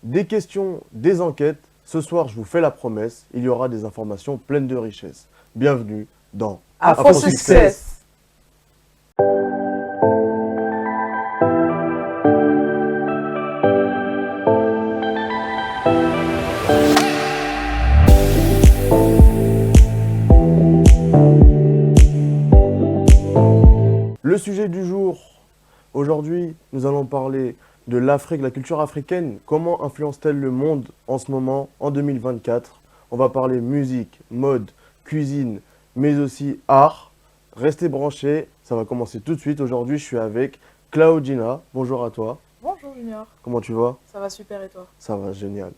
Des questions, des enquêtes. Ce soir, je vous fais la promesse, il y aura des informations pleines de richesse. Bienvenue dans Afro Success. Le sujet du jour. Aujourd'hui, nous allons parler de l'Afrique, la culture africaine. Comment influence-t-elle le monde en ce moment, en 2024? On va parler musique, mode, cuisine, mais aussi art. Restez branchés, ça va commencer tout de suite. Aujourd'hui, je suis avec Claudina. Bonjour à toi. Bonjour Junior, Comment tu vas? ça va super et toi? Ça va, génial.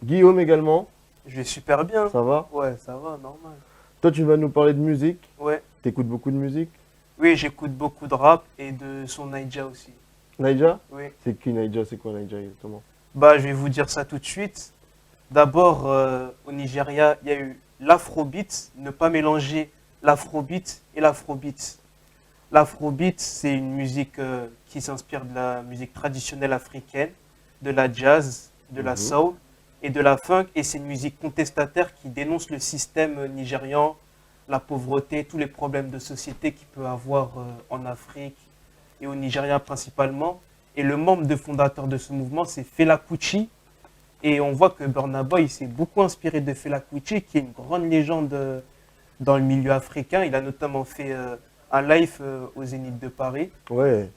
Guillaume également, Je vais super bien. ça va? Ouais, ça va, normal. Toi, tu vas nous parler de musique. Ouais. T'écoutes beaucoup de musique? Oui, j'écoute beaucoup de rap et de son Naija aussi. Naija? Oui. C'est qui Naija? C'est quoi Naija exactement? Bah, je vais vous dire ça tout de suite. D'abord, au Nigeria, il y a eu l'afrobeat. Ne pas mélanger l'afrobeat et l'afrobeat. L'afrobeat, c'est une musique qui s'inspire de la musique traditionnelle africaine, de la jazz, de la soul et de la funk. Et c'est une musique contestataire qui dénonce le système nigérian, la pauvreté, tous les problèmes de société qu'il peut avoir en Afrique et au Nigeria principalement. Et le membre fondateur de ce mouvement, c'est Fela Kuti. Et on voit que Burna Boy s'est beaucoup inspiré de Fela Kuti, qui est une grande légende dans le milieu africain. Il a notamment fait un live au Zénith de Paris. Ouais,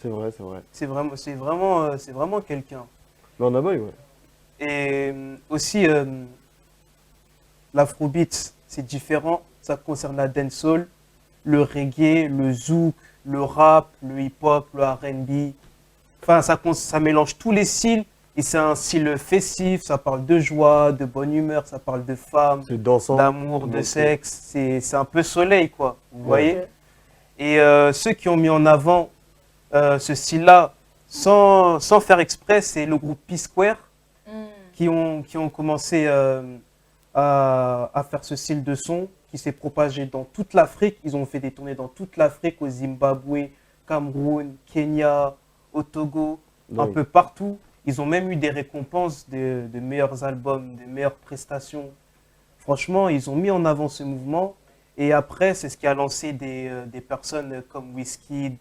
c'est vrai, c'est vrai. C'est vraiment quelqu'un. Burna Boy, ouais. Et aussi, l'afrobeat, c'est différent. Ça concerne la dancehall, le reggae, le zouk, le rap, le hip-hop, le R&B. Enfin, ça mélange tous les styles. Et c'est un style festif. Ça parle de joie, de bonne humeur. Ça parle de femmes, C'est dansant. d'amour, de sexe. C'est un peu soleil, quoi. Vous voyez? Ok. Et ceux qui ont mis en avant ce style-là, sans faire exprès, c'est le groupe P-Square qui ont commencé à faire ce style de son qui s'est propagé dans toute l'Afrique. Ils ont fait des tournées dans toute l'Afrique, au Zimbabwe, Cameroun, Kenya, au Togo, un Donc, peu partout. Ils ont même eu des récompenses de meilleurs albums, de meilleures prestations. Franchement, ils ont mis en avant ce mouvement. Et après, c'est ce qui a lancé des personnes comme Wizkid,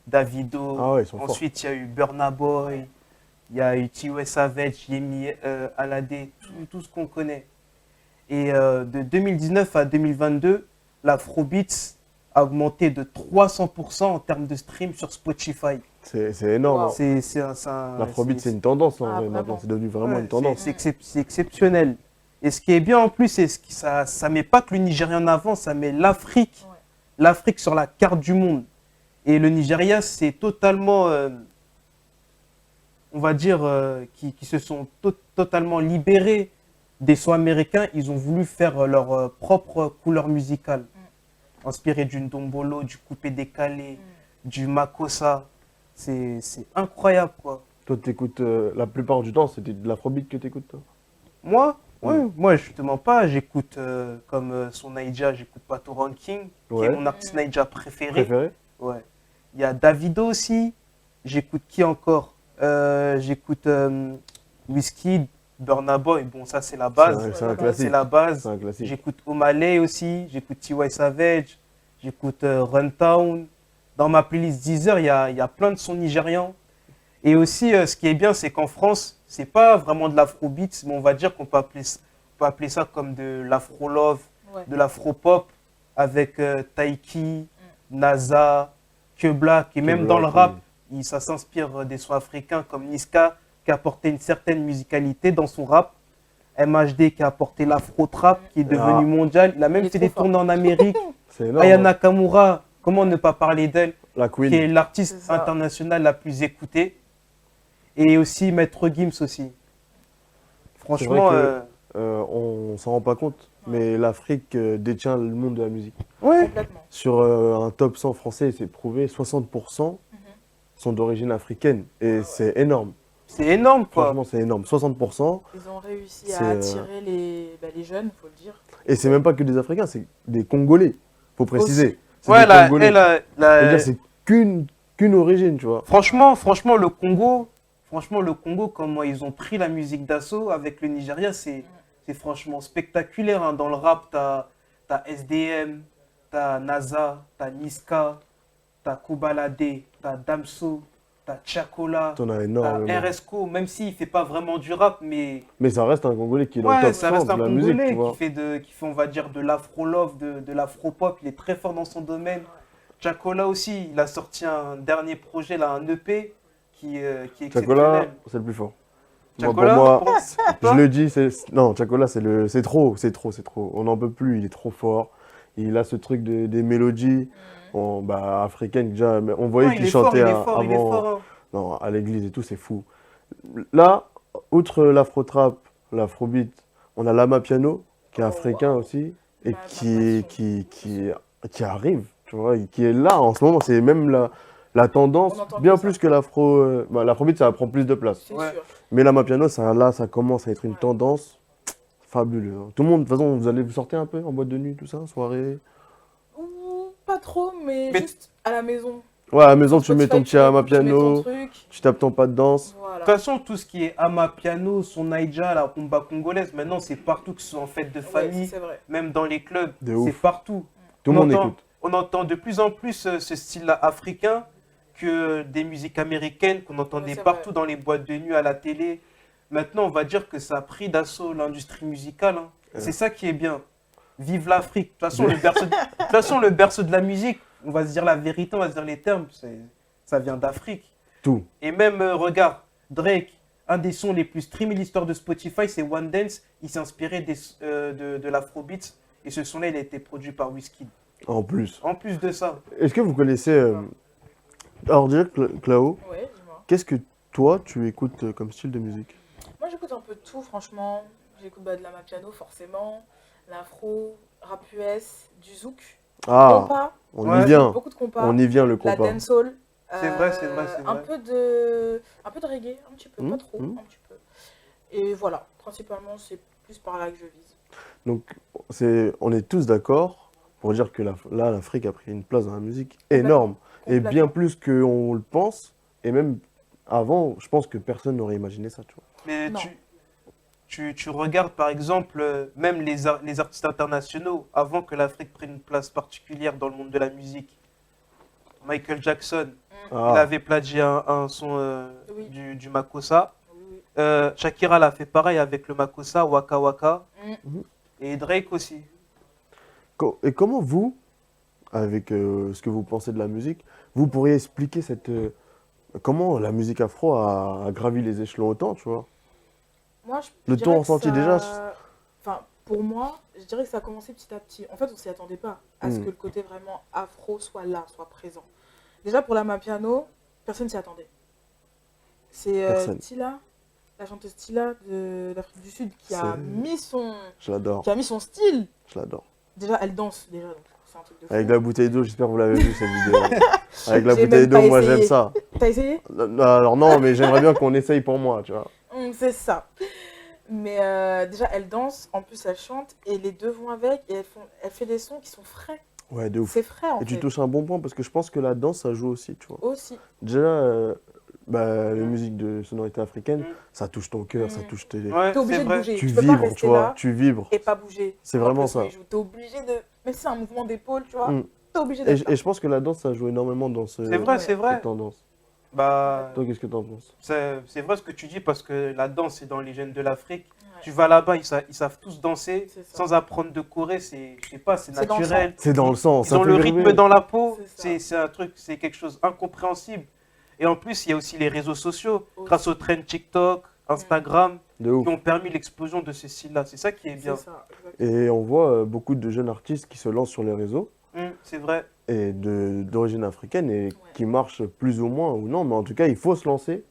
Davido. Ah ouais, ils sont forts. Ensuite, il y a eu Burna Boy, il y a eu Tiwa Savage, Yemi Alade, tout ce qu'on connaît. Et de 2019 à 2022, l'Afrobeat a augmenté de 300% en termes de stream sur Spotify. c'est énorme. Wow. Hein. L'afrobeat, c'est une tendance là, en Ah, vrai, vraiment. maintenant. C'est devenu vraiment Ouais, une tendance. c'est exceptionnel. Et ce qui est bien en plus, c'est que ça ne met pas que le Nigeria en avant, ça met l'Afrique, Ouais. l'Afrique sur la carte du monde. Et le Nigeria, c'est totalement, on va dire, qui se sont totalement libérés des sons américains. Ils ont voulu faire leur propre couleur musicale, inspirée du ndombolo, du coupé-décalé, du makossa. C'est incroyable, quoi. Toi, t'écoutes la plupart du temps, c'était de l'afrobeat que t'écoutes, toi? Moi, ouais, moi je te mens pas, j'écoute comme son Naija, j'écoute Pato Ranking, qui Ouais. est mon artiste Naija préféré. Préféré? Ouais. Il y a Davido aussi, j'écoute qui encore? J'écoute Wizkid, Burna Boy, bon ça c'est la base, C'est un C'est classique. c'est la base. C'est un classique. J'écoute Omalay aussi, j'écoute Tiwa Savage, j'écoute Runtown. Dans ma playlist Deezer, il y a plein de sons nigérians. Et aussi, ce qui est bien, c'est qu'en France, c'est pas vraiment de l'afrobeat, mais on va dire qu'on peut appeler ça comme de l'afro-love, Ouais. de l'afro-pop, avec Taiki, NASA, Que Black, et même dans le Black, rap, ça s'inspire des sons africains comme Niska, qui a apporté une certaine musicalité dans son rap, MHD qui a apporté l'afro-trap, qui est devenu mondial, il a même Il est fait trop des fort. tournées en Amérique. C'est énorme. Aya hein. Nakamura, comment ne pas parler d'elle, La qui est Queen. l'artiste C'est ça. internationale la plus écoutée. Et aussi Maître Gims aussi. C'est vrai Franchement, que on s'en rend pas compte, mais l'Afrique détient le monde de la musique. ouais. Complètement. Sur un top 100 français, c'est prouvé, 60% sont d'origine africaine. Et c'est énorme. C'est énorme quoi. Franchement, c'est énorme. 60%. Ils ont réussi C'est, à attirer les jeunes, faut le dire. Et c'est même pas que des Africains, c'est des Congolais. Faut préciser. C'est Ouais, des Congolais. la- C'est-à-dire, c'est qu'une origine, tu vois. franchement, le Congo, Franchement, le Congo, comment ils ont pris la musique d'assaut avec le Nigeria, c'est franchement spectaculaire, hein. Dans le rap, t'as SDM, t'as NASA, t'as Niska, t'as Kobalade, t'as Damso, t'as Chakola, T'en as t'as énormément. RSCO, même s'il ne fait pas vraiment du rap, mais Mais ça reste un Congolais qui est dans le ouais, top ça 100 reste un de la musique, tu Congolais vois. qui fait, on va dire, de l'afro-love, de l'afro-pop. Il est très fort dans son domaine. Chakola aussi, il a sorti un dernier projet, là, un EP qui est Chakola, exceptionnel. c'est le plus fort. Moi, pour Chakola, moi, pour je toi le dis, non, Chakola, c'est trop, c'est trop, c'est trop. On n'en peut plus, il est trop fort. Il a ce truc des mélodies bah, africaines déjà. Mais on voyait Non, il qu'il est fort, chantait il est fort, il est avant, fort, hein. non, à l'église et tout, c'est fou. Là, outre l'afro-trap, l'afrobeat, on a l'ama piano, qui est Oh, africain waouh. aussi, et Ma passion. qui arrive, tu vois, et qui est là en ce moment. C'est même la On tendance, entend bien que ça. plus que bah, l'afrobeat, ça prend plus de place. C'est Ouais. sûr. Mais l'ama piano, là, ça commence à être une Ouais. tendance fabuleuse, hein. Tout le monde, de toute façon, vous sortez un peu en boîte de nuit, tout ça, soirée. Ouh, pas trop, mais Mais- juste à la maison. Ouais, à la maison, Sur tu mets ton Spotify, petit ama tu mets ton piano, truc. tu tapes ton pas de danse. De Voilà. toute façon, tout ce qui est Amapiano, son Naija, la rumba congolaise, maintenant c'est partout, que ce soit en fête de Ouais, famille, c'est vrai. même dans les clubs, De c'est ouf. partout. Tout le monde écoute. On entend de plus en plus ce style-là africain que des musiques américaines qu'on entendait Ouais, c'est partout vrai. dans les boîtes de nuit, à la télé. Maintenant, on va dire que ça a pris d'assaut l'industrie musicale, hein. C'est ça qui est bien. Vive l'Afrique. De toute façon, le berceau de la musique, on va se dire la vérité, on va se dire les termes, ça vient d'Afrique. Tout. Et même, regarde, Drake, un des sons les plus streamés de l'histoire de Spotify, c'est One Dance. Il s'est inspiré de l'afrobeat. Et ce son-là, il a été produit par Wizkid. En plus. En plus de ça, Est-ce que vous connaissez. Alors, déjà, Clao, Ouais, dis-moi. qu'est-ce que toi, tu écoutes comme style de musique? Moi, j'écoute un peu de tout, franchement. J'écoute bah, de la piano, forcément. L'afro, rap US, du zouk. Ah, Compas. on Ouais. y vient. Beaucoup de compas. On y vient, le La compas. dancehall. C'est vrai, c'est vrai, c'est Un vrai. peu de reggae, un petit peu, Mhm, pas trop, mhm. un petit peu. Et voilà, principalement, c'est plus par là que je vise. Donc, on est tous d'accord pour dire que là, l'Afrique a pris une place dans la musique énorme. Et bien Complètement. plus qu'on le pense. Et même avant, je pense que personne n'aurait imaginé ça, tu vois. Mais Non. tu regardes par exemple, même les artistes internationaux, avant que l'Afrique prenne une place particulière dans le monde de la musique. Michael Jackson, il Ah, avait plagié un son Oui. du Makossa. Oui, oui. Shakira l'a fait pareil avec le Makossa, Waka Waka. Mm. Et Drake aussi. et comment vous, avec ce que vous pensez de la musique, vous pourriez expliquer comment la musique afro a gravi les échelons autant, tu vois? Moi, je Le dirais ton que ressenti ça- déjà, Enfin, pour moi, je dirais que ça a commencé petit à petit. En fait, on s'y attendait pas à ce Mm. que le côté vraiment afro soit là, soit présent. Déjà, pour la piano, personne s'y attendait. C'est Personne. Tila, la chanteuse Tila d'Afrique du Sud, qui a Je l'adore, mis son style. je l'adore. Déjà, elle danse, déjà, donc c'est un truc de fou. Avec la bouteille d'eau, j'espère que vous l'avez vu cette vidéo. Avec la J'ai bouteille même d'eau, pas moi essayé. j'aime ça. T'as essayé? Alors non, mais j'aimerais bien qu'on essaye pour moi, tu vois. C'est ça. Mais déjà, elle danse, en plus elle chante, et les deux vont avec, et elle fait des sons qui sont frais. Ouais, de ouf. C'est frais en Et tu fait. touches un bon point parce que je pense que la danse, ça joue aussi, tu vois. Aussi. Déjà, bah, les musiques de sonorité africaine, Mm. ça touche ton cœur, ça Mm. touche Ouais, T'es obligé c'est de vrai. bouger. Tu peux pas vibres, rester tu vois, là tu vibres. et pas bouger. C'est Quand vraiment le son, ça. il joue. T'es obligé de. Même si c'est un mouvement d'épaule, tu vois, Mm. t'es obligé Et, d'être je- là. et je pense que la danse, ça joue énormément dans C'est vrai, c'est vrai. cette tendance. Bah, Toi, qu'est-ce que t'en penses? c'est vrai ce que tu dis parce que la danse, c'est dans les gènes de l'Afrique. Ouais. Tu vas là-bas, ils savent tous danser C'est ça. sans apprendre de Corée. Je sais pas, c'est C'est dans le naturel. C'est dans le sang, Ils ça ont fait le vibrer. rythme dans la peau. C'est ça. C'est un truc, c'est quelque chose d'incompréhensible. Et en plus, il y a aussi les réseaux sociaux, Aussi. grâce aux trends TikTok, Instagram, De ouf. qui ont permis l'explosion de ce style-là. C'est ça qui est bien. C'est ça, exactement. Et on voit beaucoup de jeunes artistes qui se lancent sur les réseaux C'est vrai. et d'origine africaine et qui marchent plus ou moins ou non, mais en tout cas, il faut se lancer.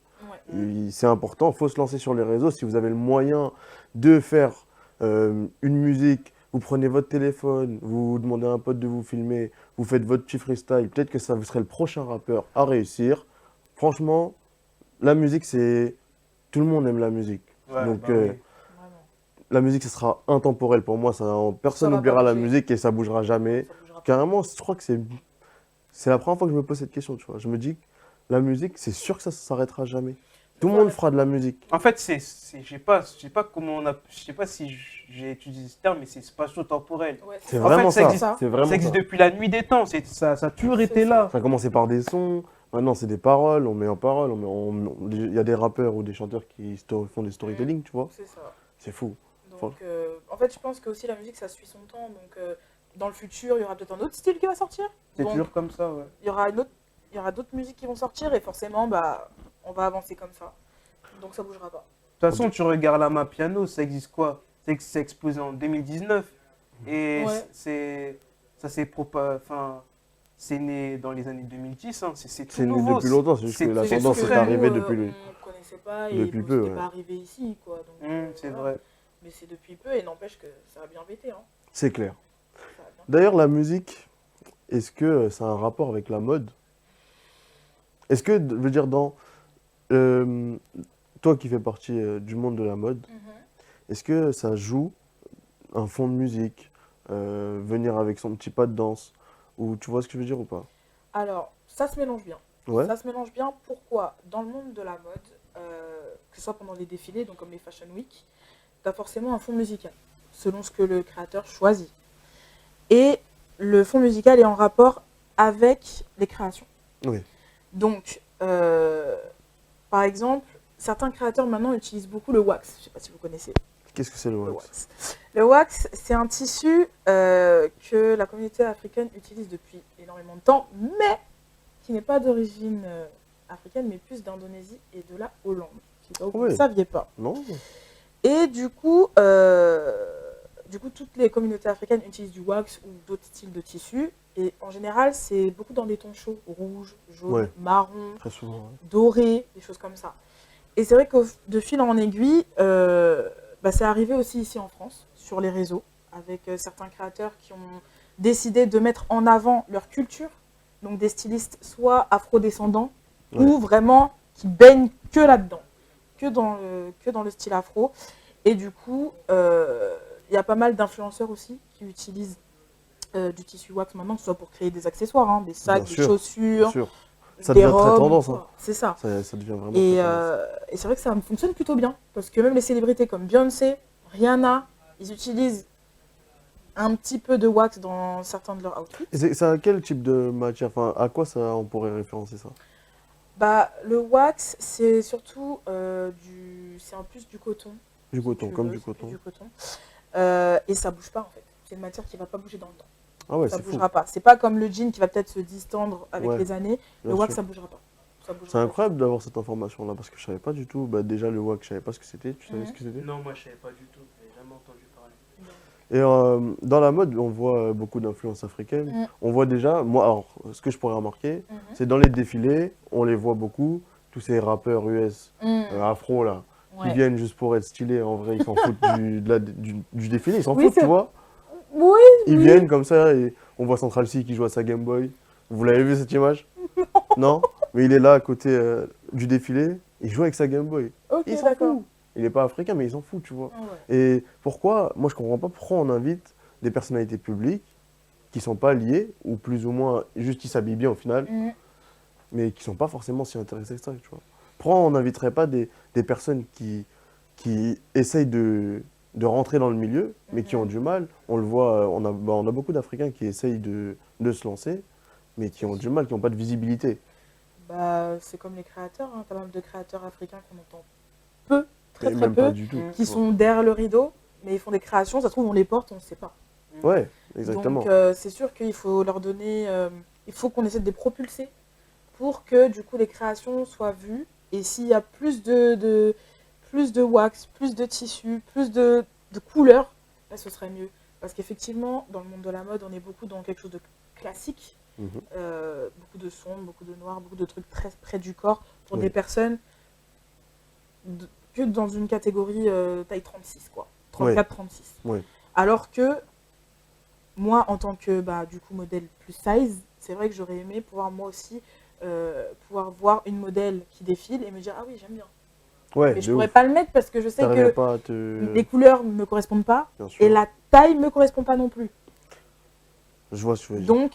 Ouais. C'est important, il faut se lancer sur les réseaux. Si vous avez le moyen de faire une musique, vous prenez votre téléphone, vous demandez à un pote de vous filmer, vous faites votre petit freestyle, peut-être que ça vous serait le prochain rappeur à réussir. Franchement, la musique, c'est... Tout le monde aime la musique. Ouais, Donc, bah oui. Vraiment. la musique, ce sera intemporel pour moi. Personne Ça va n'oubliera pas la bouger. musique et ça bougera jamais. Ça bougera pas. Carrément, je crois que c'est la première fois que je me pose cette question, tu vois. Je me dis que la musique, c'est sûr que ça ne s'arrêtera jamais. Tout le Ça monde reste- fera de la musique. En fait, je sais pas comment on a, je sais pas si j'ai utilisé ce terme, mais c'est spatio-temporel. Ouais, C'est En fait, vraiment ça ça. existe- C'est vraiment Ça existe ça. depuis la nuit des temps, ça a toujours C'est été ça. là. Ça a commencé par des sons, maintenant c'est des paroles, on met en parole, il y a des rappeurs ou des chanteurs qui font des storytelling, tu vois. C'est ça. C'est fou. Donc, en fait, je pense que aussi la musique, ça suit son temps. Donc, dans le futur, il y aura peut-être un autre style qui va sortir. C'est Donc, toujours comme ça, ouais. il y aura d'autres musiques qui vont sortir et forcément, bah, on va avancer comme ça. Donc, ça bougera pas. De toute façon, tu regardes la main piano, ça existe quoi? C'est exposé en 2019 et Ouais. c'est né dans les années 2010, hein. C'est tout C'est né nouveau. depuis longtemps, c'est juste que la c'est tendance est frais. arrivée nous, depuis le... on connaissait pas et depuis nous, peu, c'était ouais. pas arrivé ici, quoi. Donc, C'est voilà. vrai. Mais c'est depuis peu et n'empêche que ça a bien pété, hein. C'est clair. Ça a bien D'ailleurs, la musique, est-ce que ça a un rapport avec la mode? Est-ce que, je veux dire, euh, toi qui fais partie du monde de la mode, pété. est-ce que ça joue un fond de musique, venir avec son petit pas de danse, ou tu vois ce que je veux dire ou pas? Alors, ça se mélange bien. Ouais, Ça se mélange bien, pourquoi? Dans le monde de la mode, que ce soit pendant les défilés, donc comme les Fashion Week, tu as forcément un fond musical, selon ce que le créateur choisit. Et le fond musical est en rapport avec les créations. oui. Donc, par exemple, certains créateurs maintenant utilisent beaucoup le wax. Je ne sais pas si vous connaissez Qu'est-ce que c'est le le wax? wax. Le wax, c'est un tissu que la communauté africaine utilise depuis énormément de temps, mais qui n'est pas d'origine africaine, mais plus d'Indonésie et de la Hollande. Je sais pas, vous ne Oui. saviez pas. Non? Et du coup, toutes les communautés africaines utilisent du wax ou d'autres styles de tissus. Et en général, c'est beaucoup dans des tons chauds, rouge, jaune, Ouais. marron, Très souvent, ouais. doré, des choses comme ça. Et c'est vrai que de fil en aiguille, c'est arrivé aussi ici en France, sur les réseaux, avec certains créateurs qui ont décidé de mettre en avant leur culture, donc des stylistes soit afro-descendants, Ouais. ou vraiment qui baignent que là-dedans, que dans le style afro. Et du coup, il y a pas mal d'influenceurs aussi qui utilisent du tissu wax maintenant, que ce soit pour créer des accessoires, hein, des sacs, Bien des sûr, Bien chaussures, sûr. Ça des devient très robes. tendance, quoi. hein. C'est ça. Ça devient vraiment Et, très tendance. et c'est vrai que ça fonctionne plutôt bien. Parce que même les célébrités comme Beyoncé, Rihanna, ils utilisent un petit peu de wax dans certains de leurs outfits. Et c'est à quel type de matière? Enfin, à quoi ça, on pourrait référencer ça? Bah, le wax, c'est surtout c'est en plus du coton. Du si coton, tu comme veux, du c'est plus coton. du coton. Et ça bouge pas en fait. C'est une matière qui va pas bouger dans le temps. Ah ouais, Ça c'est fou. bougera pas. C'est pas comme le jean qui va peut-être se distendre avec Ouais, les années. Le bien wax, sûr. ça bougera pas. Ça bougera C'est pas. incroyable d'avoir cette information-là parce que je savais pas du tout. Bah, déjà, le wax, je savais pas ce que c'était. Tu savais Mhm. ce que c'était? Non, moi je savais pas du tout, j'ai jamais entendu parler. Et dans la mode, on voit beaucoup d'influences africaines. Mhm. On voit déjà, moi, alors, ce que je pourrais remarquer, Mhm. c'est dans les défilés, on les voit beaucoup, tous ces rappeurs US, Mhm. afro, là, qui Ouais. viennent juste pour être stylés. En vrai, ils s'en foutent du défilé, ils s'en Oui, foutent, c'est- tu vois. Oui, Ils oui. viennent comme ça et on voit Central C qui joue à sa Game Boy. Vous l'avez vu cette image? Non? Mais il est là à côté du défilé, il joue avec sa Game Boy. Ok, Il s'en d'accord. fout. Il n'est pas africain, mais il s'en fout, tu vois. Ah ouais. Et pourquoi, moi je comprends pas pourquoi on invite des personnalités publiques qui sont pas liées, ou plus ou moins, juste ils s'habillent bien au final, Mhm. mais qui sont pas forcément si intéressés que ça, tu vois. Pourquoi on n'inviterait pas des personnes qui essayent de rentrer dans le milieu, mais qui ont du mal? On le voit, on a beaucoup d'Africains qui essayent de se lancer, mais qui ont du mal, qui n'ont pas de visibilité. Bah, c'est comme les créateurs, hein. Pas mal de créateurs africains qu'on entend peu, très Et très même pas peu, du tout. qui sont derrière le rideau, mais ils font des créations, ça se trouve on les porte, on ne sait pas. Ouais, exactement. Donc c'est sûr qu'il faut leur donner, il faut qu'on essaie de les propulser pour que du coup les créations soient vues. Et s'il y a plus de wax, plus de tissu, plus de couleurs, là, ce serait mieux. Parce qu'effectivement, dans le monde de la mode, on est beaucoup dans quelque chose de classique. Mhm. Beaucoup de sombre, beaucoup de noir, beaucoup de trucs très près du corps pour Oui. des personnes que dans une catégorie taille 36, quoi. 34-36. Oui. Alors que moi, en tant que du coup modèle plus size, c'est vrai que j'aurais aimé pouvoir moi aussi pouvoir voir une modèle qui défile et me dire ah oui, j'aime bien. Ouais, Mais je de pourrais ouf. pas le mettre parce que je sais T'arrivais que pas à te... les couleurs me correspondent pas Bien sûr. et la taille me correspond pas non plus. Je vois ce que tu veux dire. Donc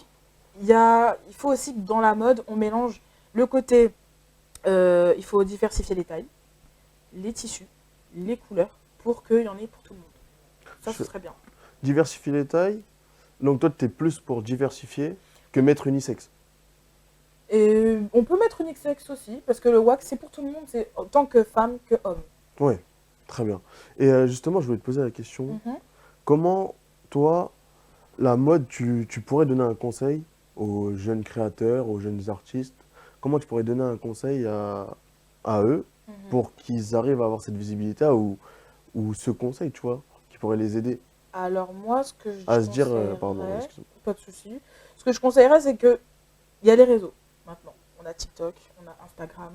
il faut aussi que dans la mode, on mélange le côté il faut diversifier les tailles. les tissus, les couleurs, pour qu'il y en ait pour tout le monde. Ça, ce Je- serait bien. Diversifier les tailles. Donc toi, tu es plus pour diversifier que mettre unisexe. Et on peut mettre unisexe aussi, parce que le wax, c'est pour tout le monde, c'est autant que femme que homme. Ouais, très bien. Et justement, je voulais te poser la question. Mhm. Comment, toi, la mode, tu pourrais donner un conseil aux jeunes créateurs, aux jeunes artistes? Comment tu pourrais donner un conseil à eux Mhm. pour qu'ils arrivent à avoir cette visibilité ou ce conseil, tu vois, qui pourrait les aider Alors moi, ce que je à se dire, pardon, conseillerais, excuse-moi. pas de souci, ce que je conseillerais, c'est que il y a les réseaux maintenant. On a TikTok, on a Instagram,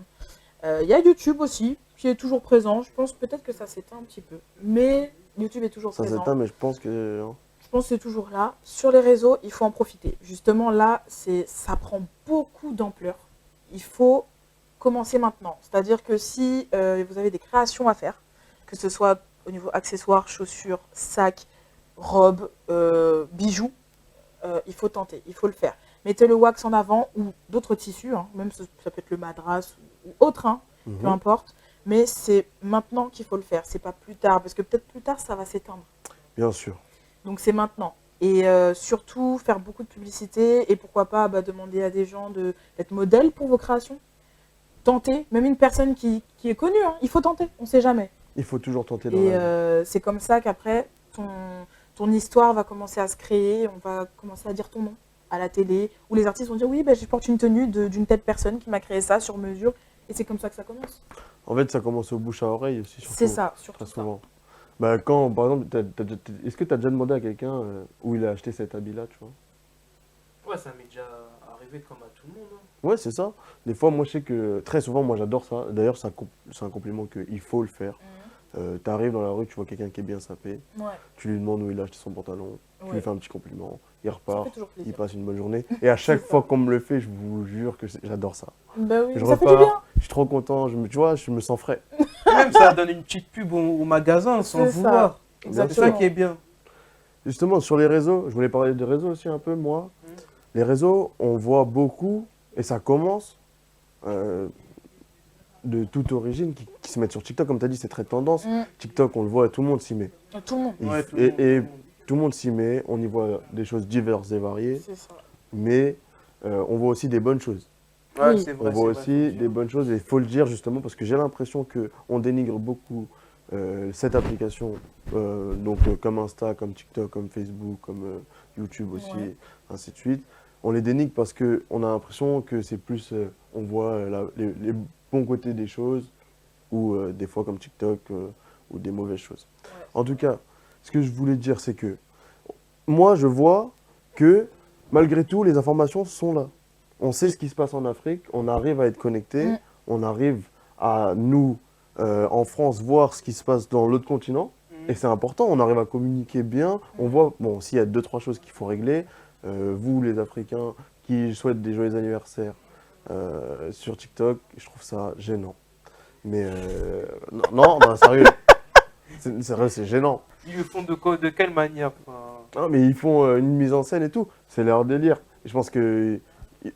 il y a YouTube aussi, qui est toujours présent. Je pense peut-être que ça s'éteint un petit peu, mais YouTube est toujours Ça présent. s'éteint, mais je pense que, hein. Je pense que c'est toujours là. Sur les réseaux, il faut en profiter. Justement, là, ça prend beaucoup d'ampleur. Il faut commencer maintenant. C'est-à-dire que si vous avez des créations à faire, que ce soit au niveau accessoires, chaussures, sacs, robes, bijoux, il faut tenter, il faut le faire. Mettez le wax en avant ou d'autres tissus, hein, même ça peut être le madras ou autre, hein, peu Mhm. importe. Mais c'est maintenant qu'il faut le faire, c'est pas plus tard, parce que peut-être plus tard ça va s'éteindre. Bien sûr. Donc c'est maintenant. Et surtout faire beaucoup de publicité et pourquoi pas demander à des gens d'être modèles pour vos créations. Tenter, même une personne qui est connue, hein, il faut tenter, on ne sait jamais. Il faut toujours tenter dans Et la vie. c'est comme ça qu'après, ton histoire va commencer à se créer, on va commencer à dire ton nom à la télé, où les artistes vont dire oui, je porte une tenue d'une telle personne qui m'a créé ça sur mesure. Et c'est comme ça que ça commence. En fait, ça commence au bouche à oreille aussi, surtout. C'est ça, surtout Très ça. souvent. Bah, quand, par exemple, est-ce que tu as déjà demandé à quelqu'un où il a acheté cet habit-là, tu vois? Ouais, ça m'est déjà arrivé comme à tout le monde, hein. Ouais, c'est ça. Des fois, moi, je sais que très souvent, moi, j'adore ça. D'ailleurs, c'est un compliment qu'il faut le faire. Tu arrives dans la rue, tu vois quelqu'un qui est bien sapé, Ouais, tu lui demandes où il a acheté son pantalon, tu lui ouais. fais un petit compliment, il Ça repart, fait toujours il plaisir. passe une bonne journée. Et à chaque C'est fois ça. qu'on me le fait, je vous jure que j'adore ça. Bah oui, Je ça fait du bien. repars, je suis trop content, tu vois, je me sens frais. Même ça donne une petite pub au magasin sans le C'est ça. vouloir. C'est ça Exactement. qui est bien. Justement, sur les réseaux, je voulais parler des réseaux aussi un peu, moi. Les réseaux, on voit beaucoup, et ça commence, euh, de toute origine qui se mettent sur TikTok. Comme tu as dit, c'est très tendance. Mm. TikTok, on le voit, tout le monde s'y met. Tout le monde. Ouais, tout Et, le monde, et tout le monde. tout le monde s'y met, on y voit des choses diverses et variées, C'est ça. mais on voit aussi des bonnes choses. Ouais, Oui. c'est On vrai. voit c'est aussi vrai, des bonnes choses, et il faut le dire justement, parce que j'ai l'impression qu'on dénigre beaucoup cette application, comme Insta, comme TikTok, comme Facebook, comme YouTube aussi, Ouais. ainsi de suite. On les dénigre parce qu'on a l'impression que c'est plus, on voit les bons côtés des choses, ou des fois comme TikTok, ou des mauvaises choses. Ouais. En tout cas, ce que je voulais dire, c'est que moi, je vois que malgré tout, les informations sont là. On sait ce qui se passe en Afrique, on arrive à être connecté, Mm. on arrive à nous, en France, voir ce qui se passe dans l'autre continent. Et c'est important, on arrive à communiquer bien. On voit, bon, s'il y a deux, trois choses qu'il faut régler, vous, les Africains, qui souhaitent des joyeux anniversaires sur TikTok, je trouve ça gênant. Mais non, bah, sérieux, sérieux, c'est gênant. Ils le font de quelle manière, enfin, Ah, mais ils font une mise en scène et tout, c'est leur délire. Et je pense que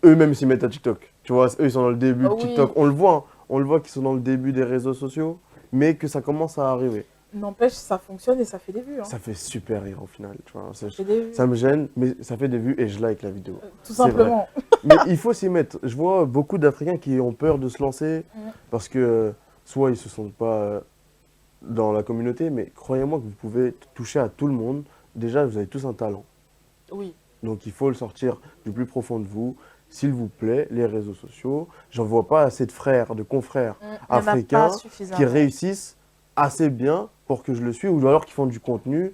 eux-mêmes s'y mettent à TikTok. Tu vois, eux ils sont dans le début Ah de oui. TikTok. On le voit, hein. On le voit qu'ils sont dans le début des réseaux sociaux, mais que ça commence à arriver. N'empêche, ça fonctionne et ça fait des vues. Hein. Ça fait super rire au final, tu vois. Ça fait des vues. Ça me gêne, mais ça fait des vues et je like la vidéo. Tout c'est vrai. simplement. Mais il faut s'y mettre. Je vois beaucoup d'Africains qui ont peur de se lancer parce que soit ils se sentent pas dans la communauté, mais croyez-moi que vous pouvez toucher à tout le monde. Déjà, vous avez tous un talent. Oui. Donc il faut le sortir du plus profond de vous. S'il vous plaît, les réseaux sociaux. J'en vois pas assez de frères, de confrères Il y en a pas africains suffisamment. qui réussissent assez bien pour que je le suive, ou alors qui font du contenu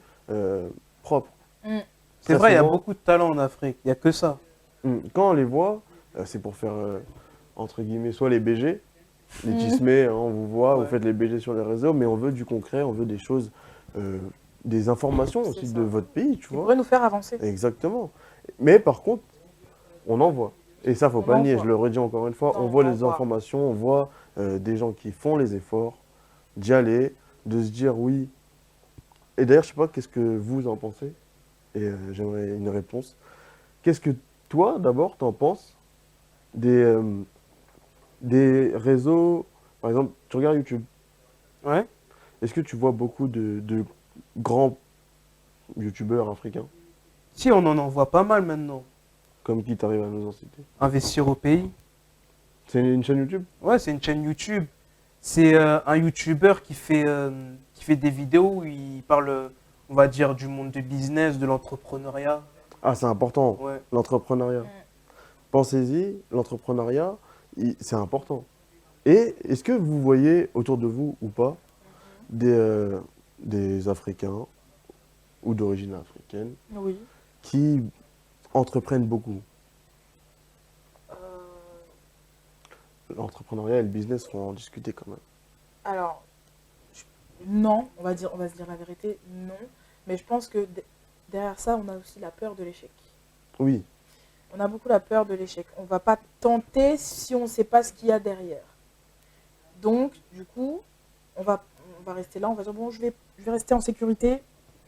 propre. c'est Très vrai, il y a souvent, beaucoup de talent en Afrique. Il n'y a que ça. Quand on les voit, c'est pour faire, entre guillemets, soit les BG, les tismés, hein, on vous voit, vous Ouais. faites les BG sur les réseaux, mais on veut du concret, on veut des choses, des informations C'est aussi ça. de votre pays, tu Ils vois. pourraient nous faire avancer. Exactement. Mais par contre, on en voit. Et ça, faut On pas en le nier, voit. je le redis encore une fois, Non, on voit on en les voit. informations, on voit des gens qui font les efforts d'y aller, de se dire oui. Et d'ailleurs, je sais pas, qu'est-ce que vous en pensez? Et j'aimerais une réponse. Qu'est-ce que toi, d'abord, t'en penses des réseaux, par exemple, tu regardes YouTube, Ouais. Est-ce que tu vois beaucoup de grands youtubeurs africains? Si, on en voit pas mal maintenant. Comme qui t'arrive à nous en citer? Investir au pays. C'est une chaîne YouTube? Ouais, c'est une chaîne YouTube. C'est un YouTuber qui fait des vidéos où il parle, on va dire, du monde du business, de l'entrepreneuriat. Ah, c'est important, Ouais. l'entrepreneuriat. Mm. Pensez-y, l'entrepreneuriat, c'est important. Et est-ce que vous voyez autour de vous ou pas des Africains ou d'origine africaine Oui. qui entreprennent beaucoup? Euh, L'entrepreneuriat et le business faut en discuter quand même. alors, non, on va se dire la vérité, non. Mais je pense que derrière ça, on a aussi la peur de l'échec. Oui, On a beaucoup la peur de l'échec. On va pas tenter si on ne sait pas ce qu'il y a derrière. Donc, du coup, on va rester là, on va dire, bon, je vais rester en sécurité,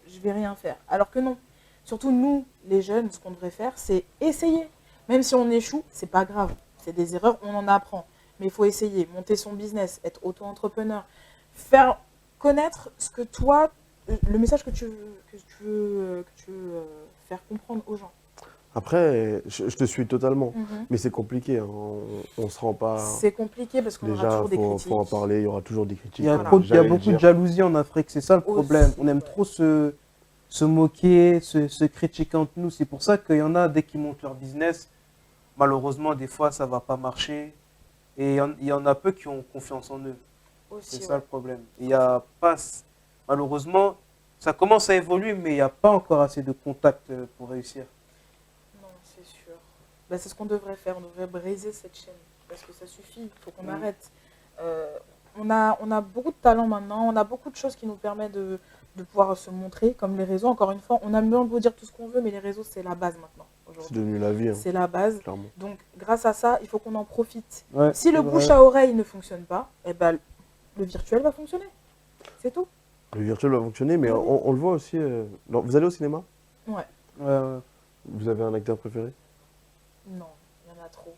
je vais rien faire. Alors que non. Surtout nous, les jeunes, ce qu'on devrait faire, c'est essayer. Même si on échoue, c'est pas grave. C'est des erreurs, on en apprend. Mais il faut essayer, monter son business, être auto-entrepreneur, faire connaître ce que toi, le message que tu veux faire comprendre aux gens. après, je te suis totalement, Mhm. mais c'est compliqué, hein. On se rend pas. C'est compliqué parce qu'on aura Déjà, toujours des critiques. faut en parler, il y aura toujours des critiques. Il y a, comme trop, il y a j'allais le beaucoup de dire. jalousie en Afrique, c'est ça le Aussi, problème. On aime ouais. trop se moquer, se critiquer entre nous. C'est pour ça qu'il y en a, dès qu'ils montent leur business, malheureusement, des fois, ça va pas marcher. Et il y en a peu qui ont confiance en eux. C'est Aussi, ça ouais. le problème. Il y a pas, malheureusement, ça commence à évoluer, mais il n'y a pas encore assez de contacts pour réussir. Non, c'est sûr. Bah, c'est ce qu'on devrait faire. On devrait briser cette chaîne. Parce que ça suffit. Il faut qu'on arrête. On a beaucoup de talent maintenant. On a beaucoup de choses qui nous permettent de pouvoir se montrer, comme les réseaux. Encore une fois, on a bien beau dire tout ce qu'on veut, mais les réseaux, c'est la base maintenant. C'est Aujourd'hui. devenu la vie, hein, C'est la base. clairement. Donc, grâce à ça, il faut qu'on en profite. Ouais, Si le c'est bouche vrai. à oreille ne fonctionne pas, eh ben, le virtuel va fonctionner. C'est tout. Le virtuel va fonctionner, mais Oui. on le voit aussi. Vous allez au cinéma? Ouais. Ouais. Vous avez un acteur préféré? Non, il y en a trop.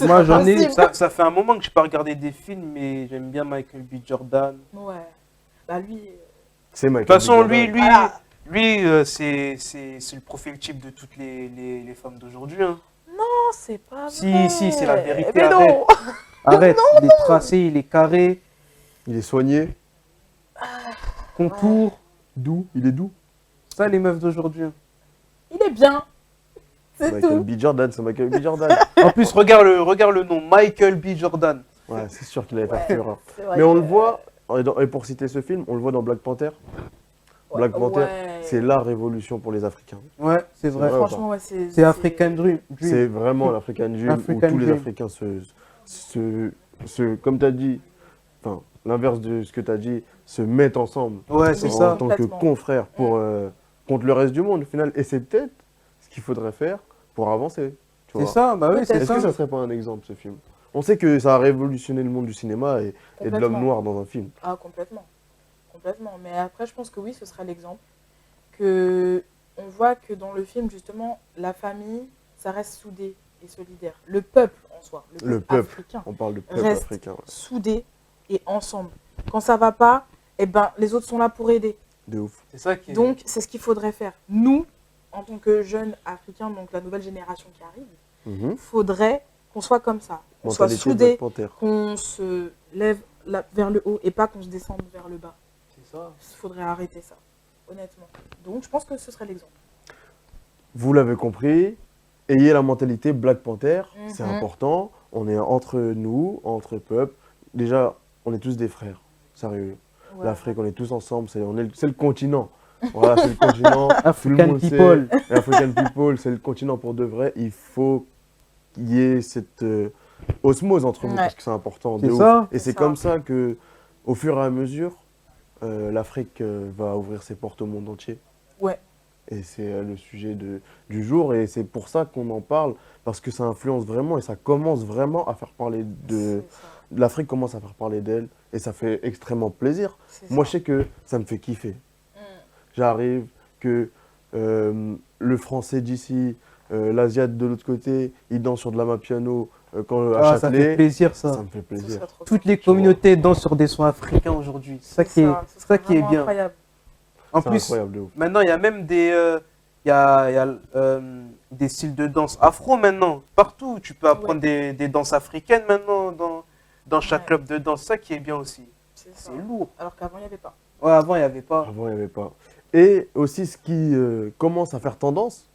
Moi, pas j'en ai. possible. Ça fait un moment que je n'ai pas regardé des films, mais j'aime bien Michael B. Jordan. Ouais. Bah lui, C'est De Michael toute façon, B. Jordan. voilà. lui c'est le profil type de toutes les femmes d'aujourd'hui. Hein. Non, c'est pas Si, vrai. si, c'est la vérité, Mais arrête. non. Arrête, il est tracé, il est carré, Il est soigné, contour. doux, il est doux. Ça, les meufs d'aujourd'hui. Hein. Il est bien. C'est Michael tout. B. Jordan, c'est Michael B. Jordan. En plus, regarde le nom, Michael B. Jordan. Ouais, c'est sûr qu'il avait Ouais, fait fureur. c'est vrai Mais on que- le voit, et pour citer ce film, on le voit dans Black Panther. Black Panther, ouais. c'est la révolution pour les Africains. Ouais, c'est vrai. vrai. Franchement, ouais, C'est African Dream. C'est vraiment l'African Dream African où tous les Dream. Africains comme tu as dit, enfin, l'inverse de ce que tu as dit, se mettent ensemble Ouais, c'est Oui. en ça. tant que Complètement. confrères contre le reste du monde au final. Et c'est peut-être ce qu'il faudrait faire pour avancer. Tu C'est vois. ça, bah oui, c'est Peut-être. Est-ce que ça. ça serait pas un exemple ce film? On sait que ça a révolutionné le monde du cinéma et de Complètement. l'homme noir dans un film. Ah, complètement. Complètement. Mais après, je pense que oui, ce sera l'exemple. Que on voit que dans le film, justement, la famille, ça reste soudé et solidaire. Le peuple en soi, Le peuple. africain, On parle de peuple Reste. africain. Ouais. soudé et ensemble. Quand ça va pas, eh ben, les autres sont là pour aider. De ouf. C'est ça qui est. Donc, c'est ce qu'il faudrait faire. Nous, en tant que jeunes africains, donc la nouvelle génération qui arrive, Mhm. faudrait qu'on soit comme ça. Qu'on soit Mentalité soudés, Black Panther. qu'on se lève vers le haut et pas qu'on se descende vers le bas. C'est ça. Il faudrait arrêter ça, honnêtement. Donc, je pense que ce serait l'exemple. Vous l'avez compris, ayez la mentalité Black Panther, c'est Mhm. important. On est entre nous, entre peuples. Déjà, on est tous des frères, sérieux. Ouais. L'Afrique, on est tous ensemble, c'est le continent. Voilà, c'est le continent. Tout le African monde people. sait. African people, c'est le continent pour de vrai. Il faut qu'il y ait cette osmose entre nous Ouais. parce que c'est important. de C'est ouf. ça. Et C'est c'est ça. comme ça que, au fur et à mesure, l'Afrique va ouvrir ses portes au monde entier. Ouais. Et c'est le sujet du jour. Et c'est pour ça qu'on en parle, parce que ça influence vraiment et ça commence vraiment à faire parler de. C'est ça. L'Afrique commence à faire parler d'elle et ça fait extrêmement plaisir. C'est Moi, ça. je sais que ça me fait kiffer. Mm. J'arrive, que le français d'ici, l'asiate de l'autre côté, il danse sur de la main piano à Ah, ça fait Châtelet, plaisir ça ça. me fait Ce plaisir. serait trop Toutes bien. les communautés dansent sur des sons africains aujourd'hui. C'est ça qui est, ce c'est ça serait qui est vraiment bien. incroyable. En C'est plus, incroyable de ouf. maintenant, il y a même des styles de danse afro maintenant. Partout, tu peux apprendre des danses africaines maintenant dans chaque Ouais. club de danse. Ça qui est bien aussi. C'est ça. C'est lourd. Alors qu'avant, il n'y avait pas. Ouais, avant, il n'y avait pas. Avant, il n'y avait pas. Et aussi, ce qui commence à faire tendance,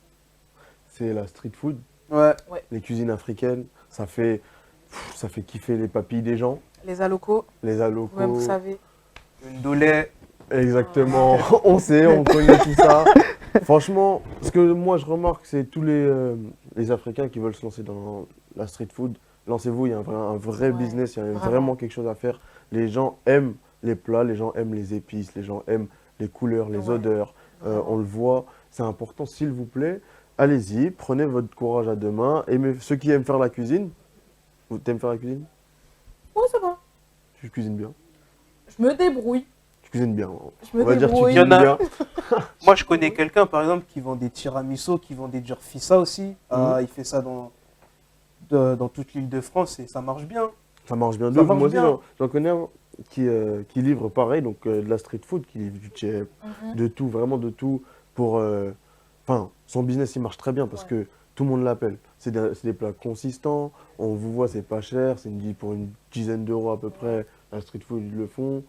c'est la street food, Ouais. les cuisines africaines. Ça fait kiffer les papilles des gens, Les alocos, les vous-même, vous alocos. savez. Une dolé. Exactement, on sait, on connaît tout ça. Franchement, ce que moi je remarque, c'est tous les Africains qui veulent se lancer dans la street food. Lancez-vous, il y a un vrai Ouais, business, il y a vraiment. vraiment quelque chose à faire. Les gens aiment les plats, les gens aiment les épices, les gens aiment les couleurs, les Ouais, odeurs. vraiment. On le voit, c'est important, s'il vous plaît. Allez-y, prenez votre courage à deux mains. Ceux qui aiment faire la cuisine, vous t'aimes faire la cuisine? Ouais, ça va. Tu cuisines bien. Je me débrouille. Tu cuisines bien. Je me On va dire que tu débrouille. Il y en cuisines a- bien. Moi, je connais quelqu'un, par exemple, qui vend des tiramisu, qui vend des durfissa aussi. Ah, il fait ça dans toute l'île de France et ça marche bien. Ça marche bien. Ça de ouf. marche Moi aussi, bien. j'en connais un qui livre pareil, donc de la street food, qui livre du chip, Mhm. de tout, vraiment de tout. Enfin, son business, il marche très bien parce Ouais. que tout le monde l'appelle. C'est des plats consistants, on vous voit, c'est pas cher, pour une dizaine d'euros à peu près. La street food, ils le font.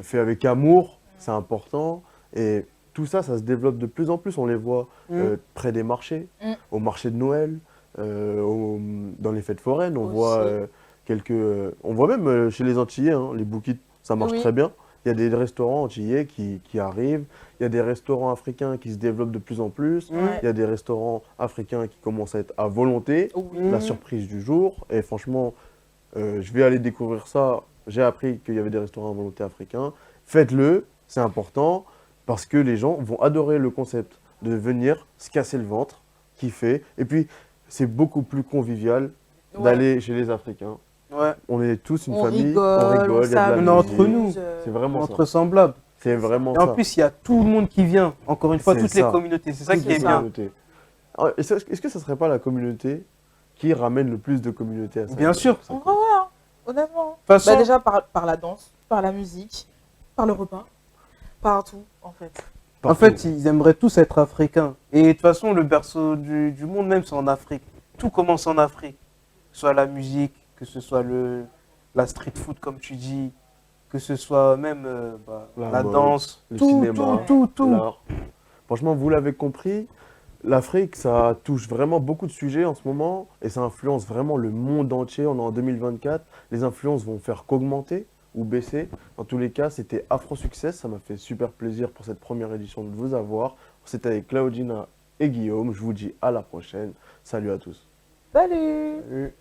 Fait avec amour, c'est important. Et tout ça, ça se développe de plus en plus. On les voit près des marchés, Mm. au marché de Noël, dans les fêtes foraines. On Aussi. voit on voit même chez les Antillais, hein, les bouquets, ça marche Oui. très bien. Il y a des restaurants antillais qui arrivent. Il y a des restaurants africains qui se développent de plus en plus. Ouais. Il y a des restaurants africains qui commencent à être à volonté. Oui. La surprise du jour. Et franchement, je vais aller découvrir ça. J'ai appris qu'il y avait des restaurants à volonté africains. Faites-le, c'est important, parce que les gens vont adorer le concept de venir se casser le ventre, kiffer. Et puis, c'est beaucoup plus convivial Ouais. d'aller chez les Africains. Ouais. On est tous une On famille, rigole, on rigole, il y a de la s'amuse, On est entre nous. musique. C'est vraiment Entre ça. semblables. C'est vraiment Et en ça. plus, il y a tout le monde qui vient. Encore une fois, C'est toutes ça. les communautés. C'est ça Toutes qui est les bien. communautés. Ah, est-ce que ça serait pas la communauté qui ramène le plus de communautés à ça? Bien sûr. On va voir, honnêtement. De toute façon, Bah, déjà par la danse, par la musique, par le repas, partout en fait. en fait, ils aimeraient tous être africains. Et de toute façon, le berceau du monde même, c'est en Afrique. Tout commence en Afrique. Que ce soit la musique, que ce soit la street food, comme tu dis, que ce soit même la mode, danse. le Tout, cinéma, tout. l'art. Franchement, vous l'avez compris, l'Afrique, ça touche vraiment beaucoup de sujets en ce moment et ça influence vraiment le monde entier. On est en 2024. Les influences vont faire qu'augmenter ou baisser. Dans tous les cas, c'était Afro Success. Ça m'a fait super plaisir pour cette première édition de vous avoir. C'était avec Claudina et Guillaume. Je vous dis à la prochaine. Salut à tous. Salut! Salut.